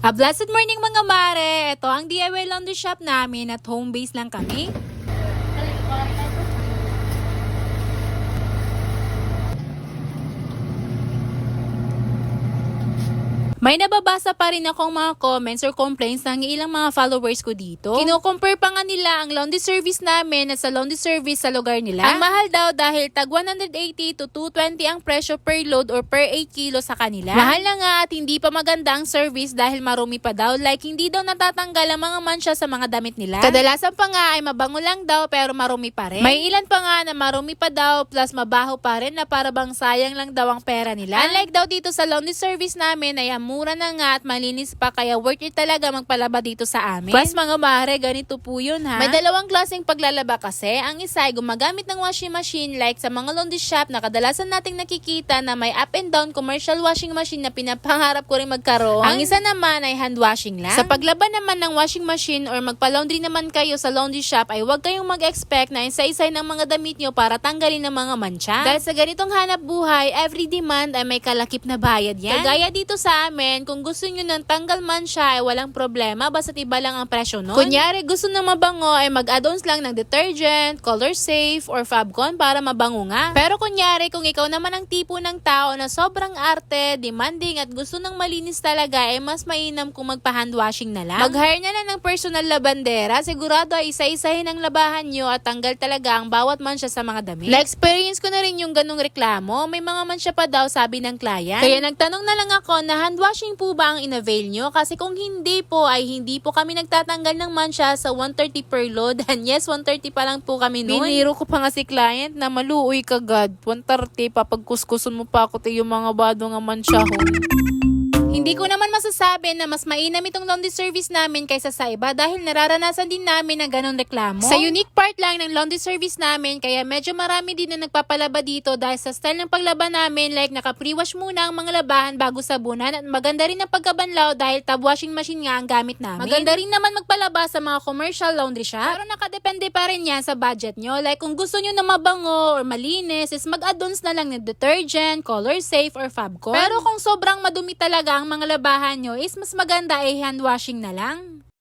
Blessed morning mga mare! Ito ang DIY laundry shop namin at home base lang kami. May nababasa pa rin akong mga comments or complaints ng ilang mga followers ko dito. Kino-compare pa nga nila ang laundry service namin at sa laundry service sa lugar nila. Ang mahal daw dahil tag 180 to 220 ang presyo per load or per 8 kilo sa kanila. Mahal na nga at hindi pa maganda ang service dahil marumi pa daw, like hindi daw natatanggal ang mga mansya sa mga damit nila. Kadalasan pa nga ay mabango lang daw pero marumi pa rin. May ilan pa nga na marumi pa daw plus mabaho pa rin na para bang sayang lang daw ang pera nila. Unlike daw dito sa laundry service namin ay mura na nga at malinis pa kaya worth it talaga magpalaba dito sa amin. Plus mga mare, ganito po yun ha. May dalawang klaseng paglalaba kasi. Ang isa ay gumagamit ng washing machine like sa mga laundry shop na kadalasan nating nakikita na may up and down commercial washing machine na pinapangarap ko rin magkaroon. Ang isa naman ay hand washing lang. Sa paglaba naman ng washing machine or magpa-laundry naman kayo sa laundry shop ay huwag kayong mag-expect na isa-isay ng mga damit nyo para tanggalin ng mga mancha. Dahil sa ganitong hanap buhay, every demand ay may kalakip na bayad yan. Kagaya dito sa amin, kung gusto nyo ng tanggal mansya ay walang problema basta't iba lang ang presyo nun. Kunyari gusto ng mabango ay mag-add-ons lang ng detergent, color safe, or Fabcon para mabango nga. Pero kunyari kung ikaw naman ang tipo ng tao na sobrang arte, demanding at gusto ng malinis talaga ay mas mainam kung magpa-hand washing na lang. Mag-hire na lang ng personal labandera, sigurado ay isa-isahin ang labahan nyo at tanggal talaga ang bawat mansya sa mga damit. Na-experience ko na rin yung ganung reklamo, may mga mansya pa daw sabi ng client. Kaya nagtanong na lang ako na hand washing po ba ang in-avail nyo? Kasi kung hindi po ay hindi po kami nagtatanggal ng mansya sa 130 per load. And yes, 130 pa lang po kami noon. Biniro ko pa nga si client na maluoy kagad. 130 papagkuskuson mo pa ako yung mga bado nga mansyahon. Hindi ko naman masasabi na mas mainam itong laundry service namin kaysa sa iba dahil nararanasan din namin ng ganong reklamo. Sa unique part lang ng laundry service namin kaya medyo marami din na nagpapalaba dito dahil sa style ng paglaba namin like naka-pre-wash muna ang mga labahan bago sabunan at maganda rin ang pagkabanlaw dahil tub washing machine nga ang gamit namin. Maganda rin naman magpalaba sa mga commercial laundry shop pero nakadepende pa rin yan sa budget nyo. Like kung gusto nyo na mabango or malinis is mag-add-ons na lang ng detergent, color safe, or Fabcon. Pero kung sobrang madumi talaga ang mga labahan nyo is mas maganda ay hand washing na lang.